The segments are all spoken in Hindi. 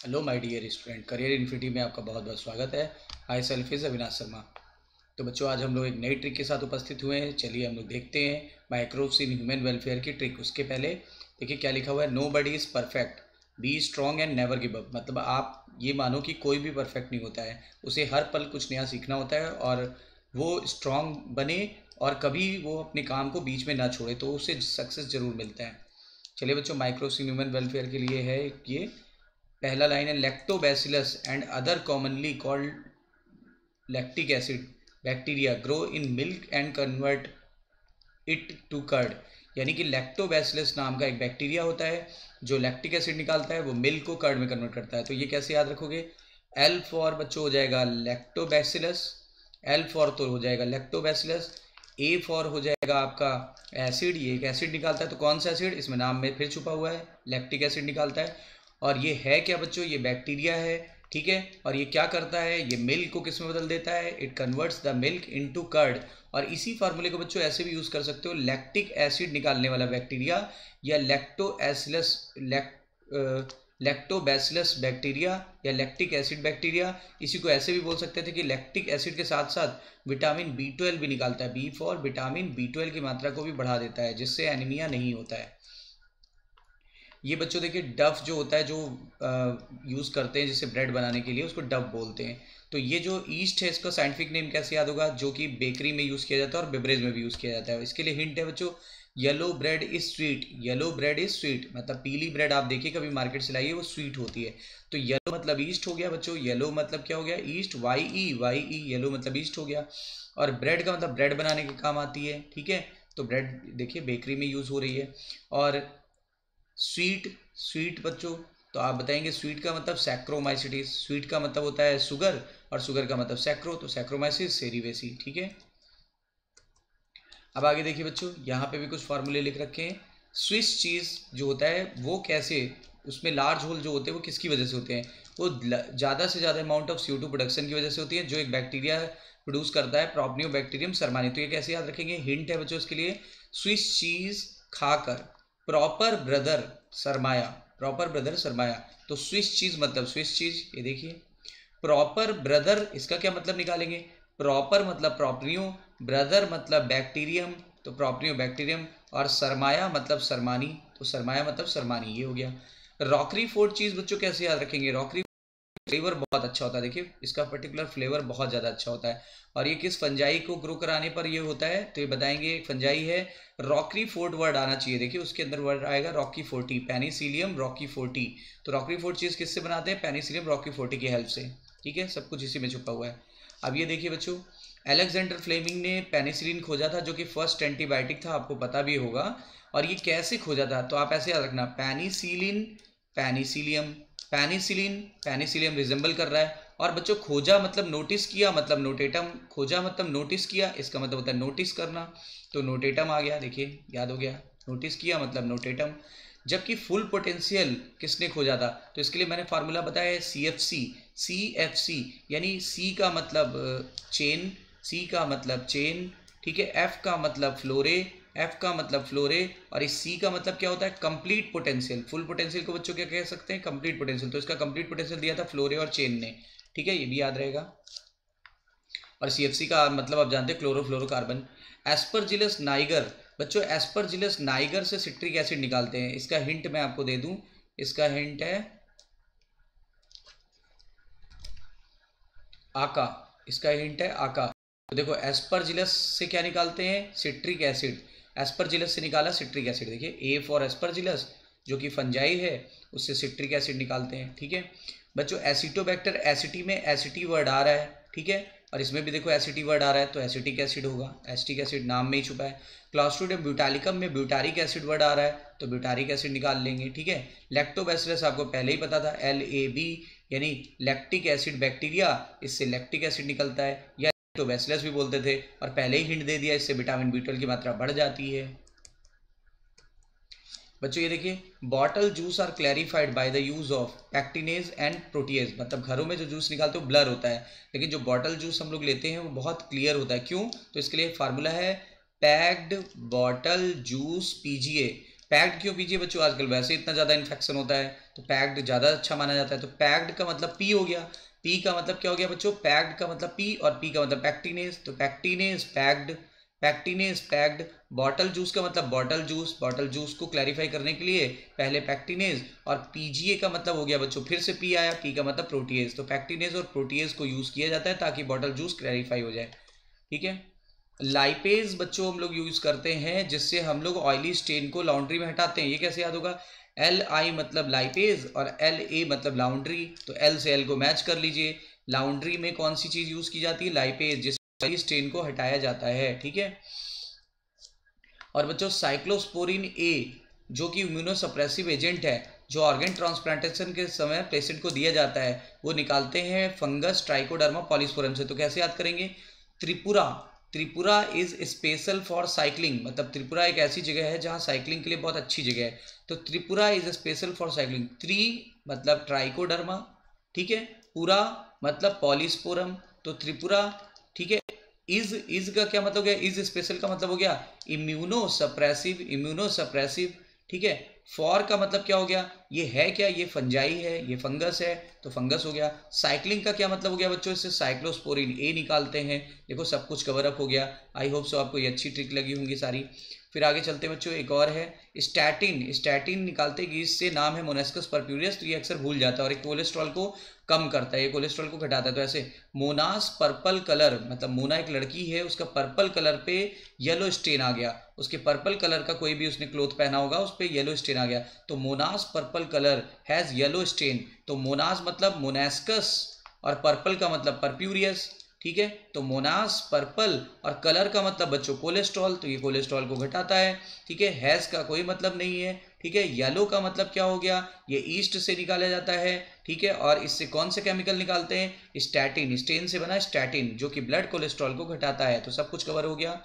Hello my dear student, career infinity में आपका बहुत बहुत स्वागत है। I self is Avinash Sharma. तो बच्चों, आज हम लोग एक नई ट्रिक के साथ उपस्थित हुए हैं। चलिए हम लोग देखते हैं माइक्रोब्स इन ह्यूमन वेलफेयर की ट्रिक। उसके पहले देखिए क्या लिखा हुआ है। Nobody is perfect, be strong and never give up. मतलब आप ये मानो कि कोई भी परफेक्ट नहीं होता है, उसे हर पल कुछ नया सीखना होता है और वो स्ट्रॉन्ग बने और कभी वो अपने काम को बीच में ना छोड़े, तो उसे सक्सेस जरूर मिलता है। चलिए बच्चों, माइक्रोब्स इन ह्यूमन वेलफेयर के लिए है ये पहला लाइन है, lactobacillus and other commonly called lactic acid bacteria grow in milk and convert it to curd. यानी कि लैक्टोबैसिलस नाम का एक बैक्टीरिया होता है जो लैक्टिक एसिड निकालता है, वो मिल्क को कर्ड में कन्वर्ट करता है। तो ये कैसे याद रखोगे? एल फॉर बच्चों हो जाएगा लैक्टोबैसिलस, एल फॉर तो हो जाएगा लैक्टोबैसिलस, ए फॉर हो जाएगा आपका एसिड, ये एक एसिड निकालता है। तो कौन सा एसिड? इसमें नाम में फिर छुपा हुआ है, लैक्टिक एसिड निकालता है। और ये है क्या बच्चों? ये बैक्टीरिया है, ठीक है। और ये क्या करता है? ये मिल्क को किस में बदल देता है? It converts the milk into curd. और इसी फार्मूले को बच्चों ऐसे भी यूज़ कर सकते हो, लैक्टिक एसिड निकालने वाला बैक्टीरिया या लैक्टोबैसिलस बैक्टीरिया या लैक्टिक एसिड बैक्टीरिया। इसी को ऐसे भी बोल सकते थे कि लैक्टिक एसिड के साथ साथ विटामिन B12 भी निकालता है। बी फॉर विटामिन B12 की मात्रा को भी बढ़ा देता है, जिससे एनीमिया नहीं होता है। ये बच्चों देखिए, डफ जो होता है, जो यूज़ करते हैं जिसे ब्रेड बनाने के लिए, उसको डफ बोलते हैं। तो ये जो ईस्ट है, इसका साइंटिफिक नेम कैसे याद होगा? जो कि बेकरी में यूज़ किया जाता है और बेवरेज में भी यूज़ किया जाता है। इसके लिए हिंट है बच्चों, yellow bread is sweet. Yellow bread is sweet मतलब पीली ब्रेड आप देखिए कभी मार्केट से लाइए, वो स्वीट होती है। तो येलो मतलब ईस्ट हो गया बच्चों। येलो मतलब क्या हो गया? ईस्ट, वाई ई, येलो मतलब ईस्ट हो गया। और ब्रेड का मतलब ब्रेड बनाने के काम आती है, ठीक है। तो ब्रेड देखिए बेकरी में यूज़ हो रही है। और स्वीट, स्वीट बच्चों, तो आप बताएंगे स्वीट का मतलब सैक्रोमाइसिटिस। स्वीट का मतलब होता है शुगर और शुगर का मतलब सैक्रो, तो सैक्रोमाइसिस सेरीवेसी, ठीक है। अब आगे देखिए बच्चों, यहाँ पे भी कुछ फार्मूले लिख रखे हैं। स्विस चीज़ जो होता है वो कैसे, उसमें लार्ज होल जो होते हैं वो किसकी वजह से होते हैं? वो ज़्यादा से ज़्यादा अमाउंट ऑफ CO2 प्रोडक्शन की वजह से होती है, जो एक बैक्टीरिया प्रोड्यूस करता है, प्रोपनियोबैक्टीरियम सरमानी। तो ये कैसे याद रखेंगे? हिंट है बच्चों इसके लिए, स्विस चीज़ खाकर प्रॉपर ब्रदर सरमाया, प्रॉपर ब्रदर सरमाया। तो स्विस चीज़ मतलब स्विस चीज़, ये देखिए। प्रॉपर ब्रदर, इसका क्या मतलब निकालेंगे? प्रॉपर मतलब प्रोपनियो, ब्रदर मतलब बैक्टीरियम, तो प्रोपनियो बैक्टीरियम, और सरमाया मतलब सरमानी, तो सरमाया मतलब सरमानी, ये हो गया। रॉकरी फोर्ड चीज़ बच्चों कैसे याद रखेंगे? रॉकरी फ्लेवर बहुत अच्छा होता है, देखिए इसका पर्टिकुलर फ्लेवर बहुत ज़्यादा अच्छा होता है। और ये किस फंजाई को ग्रो कराने पर ये होता है? तो ये बताएंगे, एक फंजाई है, रॉकरी फोर्ट वर्ड आना चाहिए। देखिए उसके अंदर वर्ड आएगा Rocky forty, Penicillium Rocky forty. तो रॉकरी फोर्ट चीज़ किससे बनाते हैं? पेनिसिलियम रॉकी फोर्टी की हेल्प से, ठीक है। सब कुछ इसी में छुपा हुआ है। अब ये देखिए बच्चों, अलेक्जेंडर फ्लेमिंग ने पेनिसिलिन खोजा था, जो कि फर्स्ट एंटीबायोटिक था, आपको पता भी होगा। और ये कैसे खोजा था? तो आप ऐसे याद रखना, penicillin, Penicillium, penicillin, Penicillium resemble कर रहा है। और बच्चों खोजा मतलब नोटिस किया, मतलब नोटेटम। खोजा मतलब नोटिस किया, इसका मतलब होता है नोटिस करना। तो नोटेटम आ गया, देखिए याद हो गया, नोटिस किया मतलब नोटेटम। जबकि फुल पोटेंशियल किसने खोजा था? तो इसके लिए मैंने फार्मूला बताया है, CFC। CFC यानी C का मतलब चेन, C का मतलब चेन, ठीक है। F का मतलब फ्लोरे, F का मतलब फ्लोरे, और इस C का मतलब क्या होता है? Complete potential. फुल पोटेंशियल को बच्चों क्या कह सकते हैं? Complete potential. तो इसका कंप्लीट पोटेंशियल दिया था फ्लोरे और चेन ने, ठीक है, ये भी याद रहेगा। और CFC का मतलब आप जानते हैं, क्लोरोफ्लोरोकार्बन। एस्परजिलस नाइगर बच्चों, एस्परजिलस नाइगर से सिट्रिक एसिड निकालते हैं। इसका हिंट मैं आपको दे दूं, इसका हिंट है आका, इसका हिंट है आका। तो देखो एस्परजिलस से क्या निकालते हैं? Citric acid. एस्परजिलस से निकाला सिट्रिक एसिड, देखिए ए फॉर एस्परजिलस जो कि फंजाई है, उससे सिट्रिक एसिड निकालते हैं, ठीक है। बच्चों एसिटोबैक्टर, एसिटी में एसिटी वर्ड आ रहा है, ठीक है। और इसमें भी देखो एसिटी वर्ड आ रहा है, तो एसिटिक एसिड होगा। एसिटिक एसिड नाम में ही छुपा है। क्लास्ट्रोडियम ब्यूटालिकम में ब्यूटारिक एसिड वर्ड आ रहा है, तो ब्यूटारिक एसिड निकाल लेंगे, ठीक है। लैक्टोबैसिलस आपको पहले ही पता था, LAB यानी लैक्टिक एसिड बैक्टीरिया, इससे लैक्टिक एसिड निकलता है, या तो बैसिलस भी बोलते थे। और पहले ही हिंट दे दिया, इससे विटामिन B12 की मात्रा बढ़ जाती है। बच्चों ये देखिए, bottle juice are clarified by the use of pectinase and protease. मतलब घरों में जो जूस निकालते हो ब्लर होता है, लेकिन जो बॉटल जूस हम लोग लेते हैं वो बहुत क्लियर होता है। क्यों? तो इसके लिए फार्मूला है, packed bottle juice PGA। Packed क्यों PGA बच्चों? आजकल वैसे इतना ज़्यादा इन्फेक्शन होता है, तो पैक्ड ज़्यादा अच्छा माना जाता है। तो पैक्ड का मतलब पी हो गया, पी का मतलब क्या हो गया बच्चों, पैक्ड का मतलब पी, और पी का मतलब पैक्टिनेज, तो pectinase packed, pectinase packed. Bottle juice का मतलब बॉटल जूस, बॉटल जूस को क्लैरिफाई करने के लिए पहले पैक्टिनेज, और पीजीए का मतलब हो गया बच्चों, फिर से पी आया, पी का मतलब प्रोटीएज, तो पैक्टिनेज और प्रोटीएज को यूज़ किया जाता है ताकि बॉटल जूस क्लैरिफाई हो जाए, ठीक है। लाइपेज बच्चों हम लोग यूज़ करते हैं जिससे हम लोग ऑयली स्टेन को लॉन्ड्री में हटाते हैं। ये कैसे याद होगा, एल आई मतलब लाइपेज और एल ए मतलब लाउंड्री, तो एल से एल को मैच कर लीजिए। लाउंड्री में कौन सी चीज़ यूज़ की जाती है, लाइपेज, जिससे ऑयली स्टेन को हटाया जाता है, ठीक है। और बच्चों साइक्लोस्पोरिन ए जो कि इम्यूनोसप्रेसिव एजेंट है, जो ऑर्गन ट्रांसप्लांटेशन के समय पेशेंट को दिया जाता है, वो निकालते हैं फंगस ट्राइकोडर्मा पॉलीस्पोरम से। तो कैसे याद करेंगे, Tripura, Tripura is special for cycling, मतलब त्रिपुरा एक ऐसी जगह है जहाँ साइकिलिंग के लिए बहुत अच्छी जगह है, तो Tripura is special for cycling. त्रि मतलब ट्राइकोडर्मा, ठीक है, पुरा मतलब पॉलीस्पोरम, तो त्रिपुरा, ठीक है। इज का क्या मतलब हो गया, इज स्पेशल का मतलब हो गया इम्यूनो सप्रेसिव, इम्यूनो सप्रेसिव, ठीक है। फॉर का मतलब क्या हो गया, ये है क्या, ये फंजाई है, ये फंगस है, तो फंगस हो गया। साइक्लिंग का क्या मतलब हो गया बच्चों, इससे साइक्लोस्पोरिन ए निकालते हैं। देखो सब कुछ कवर अप हो गया। आई होप सो आपको ये अच्छी ट्रिक लगी होंगी सारी। फिर आगे चलते हैं बच्चों, एक और है स्टैटिन, स्टैटिन निकालते हैं, इससे नाम है मोनास्कस परप्यूरियस, तो ये अक्सर भूल जाता है, और एक कोलेस्ट्रॉल को कम करता है, ये कोलेस्ट्रॉल को घटाता है। तो ऐसे मोनास पर्पल कलर, मतलब मोना एक लड़की है, उसका पर्पल कलर पे येलो स्टेन आ गया, उसके पर्पल कलर का कोई भी उसने क्लोथ पहना होगा उस पर येलो स्टेन आ गया, तो Monas purple colour has yellow stain. तो मोनास मतलब मोनास्कस और पर्पल का मतलब परप्यूरियस, ठीक है। तो मोनास पर्पल और कलर का मतलब बच्चों कोलेस्ट्रॉल, तो ये कोलेस्ट्रॉल को घटाता है, ठीक है। हैज़ का कोई मतलब नहीं है, ठीक है। येलो का मतलब क्या हो गया, ये ईस्ट से निकाला जाता है, ठीक है। और इससे कौन से केमिकल निकालते हैं, स्टैटिन, स्टेन से बना स्टैटिन, जो कि ब्लड कोलेस्ट्रॉल को घटाता है। तो सब कुछ कवर हो गया,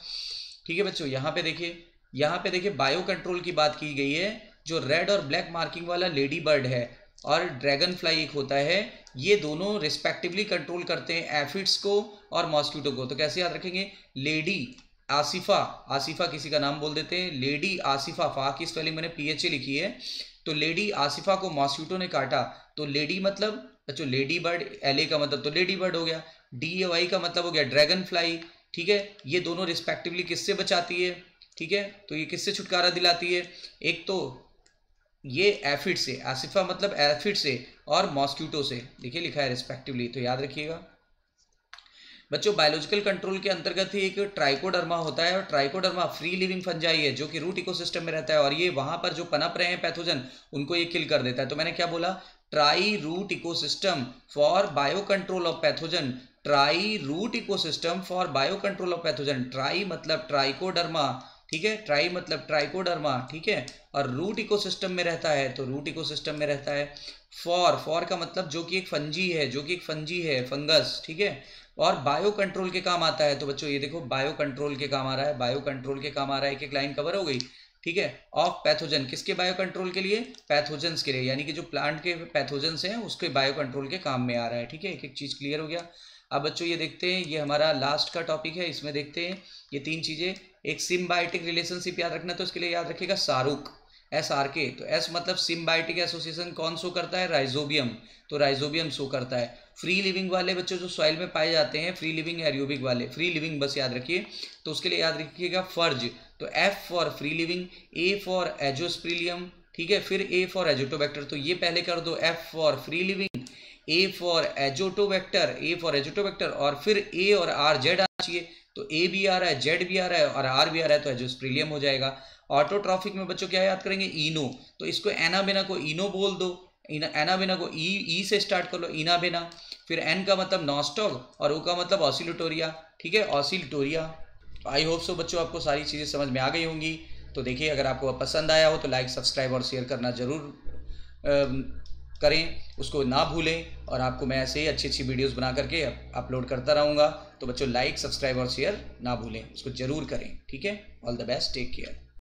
ठीक है बच्चों। यहाँ पे देखिए, यहाँ पे देखिए बायो कंट्रोल की बात की गई है। जो रेड और ब्लैक मार्किंग वाला लेडी बर्ड है और ड्रैगन फ्लाई एक होता है, ये दोनों रिस्पेक्टिवली कंट्रोल करते हैं एफिड्स को और मॉस्किटो को। तो कैसे याद रखेंगे, लेडी आसिफा, आसिफा किसी का नाम बोल देते हैं, लेडी आसिफा, फा की स्पेलिंग मैंने PHA लिखी है, तो लेडी आसिफा को मॉस्किटो ने काटा, तो लेडी मतलब बच्चों लेडी बर्ड, LA का मतलब तो लेडी बर्ड हो गया, DAY का मतलब हो गया ड्रैगन फ्लाई, ठीक है। ये दोनों रिस्पेक्टिवली किससे बचाती है, ठीक है, तो ये किससे छुटकारा दिलाती है, एक तो ये एफिड से, आसिफा मतलब एफिड से, और मॉस्किटो से, देखिए लिखा है रिस्पेक्टिवली, तो याद रखिएगा बच्चों। बायोलॉजिकल कंट्रोल के अंतर्गत ही एक ट्राइकोडर्मा होता है, और ट्राइकोडर्मा फ्री लिविंग फंजाई है जो कि रूट इकोसिस्टम में रहता है, और ये वहां पर जो पनप रहे हैं पैथोजन उनको ये किल कर देता है। तो मैंने क्या बोला, tri root ecosystem for bio control of pathogen, tri root ecosystem for bio control of pathogen. Tri मतलब ट्राइकोडर्मा, ठीक है, ट्राई मतलब ट्राइकोडर्मा, ठीक है, और रूट इकोसिस्टम में रहता है, तो रूट इकोसिस्टम में रहता है। फॉर का मतलब जो कि एक फंजी है, जो कि एक फंजी है, फंगस, ठीक है, और बायो कंट्रोल के काम आता है। तो बच्चों ये देखो बायो कंट्रोल के काम आ रहा है, बायो कंट्रोल के काम आ रहा है, एक एक लाइन कवर हो गई, ठीक है। ऑफ पैथोजन, किसके बायो कंट्रोल के लिए, पैथोजन्स के लिए, यानी कि जो प्लांट के पैथोजन्स हैं उसके बायो कंट्रोल के काम में आ रहा है, ठीक है। एक एक चीज़ क्लियर हो गया। अब बच्चों ये देखते हैं, ये हमारा लास्ट का टॉपिक है, इसमें देखते हैं ये तीन चीज़ें। एक सिम्बायोटिक रिलेशनशिप याद रखना, तो इसके लिए याद रखिएगा सारुक, SRK, तो S मतलब सिम्बायोटिक एसोसिएशन कौन शो करता है, राइजोबियम, तो राइजोबियम शो करता है। फ्री लिविंग वाले बच्चों जो सॉइल में पाए जाते हैं, फ्री लिविंग एरियोबिक वाले, फ्री लिविंग बस याद रखिए, तो उसके लिए याद रखिएगा फर्ज, तो F for free living, A for azospirillum, ठीक है, फिर A फॉर एजोटोबैक्टर, तो ये पहले कर दो, F for free living, A for Azotobacter, A for Azotobacter, और फिर A और R Z आना चाहिए, तो A भी आ रहा है, Z भी आ रहा है और R भी आ रहा है, तो एजोस्प्रिलियम हो जाएगा। ऑटोट्रॉफिक में बच्चों क्या याद करेंगे, इनो, तो इसको एनाबेना को इनो बोल दो, एनाबेना को ई से स्टार्ट कर लो, इनाबेना, फिर एन का मतलब नॉस्टॉग और ओ का मतलब ऑसिलेटोरिया, ठीक है, ऑसिलेटोरिया। आई होप सो बच्चों आपको सारी चीज़ें समझ में आ गई होंगी। तो देखिए अगर आपको पसंद आया हो तो लाइक, सब्सक्राइब और शेयर करना ज़रूर करें, उसको ना भूलें, और आपको मैं ऐसे ही अच्छी अच्छी वीडियोस बना करके अपलोड करता रहूँगा। तो बच्चों लाइक, सब्सक्राइब और शेयर ना भूलें, उसको ज़रूर करें, ठीक है। All the best, take care.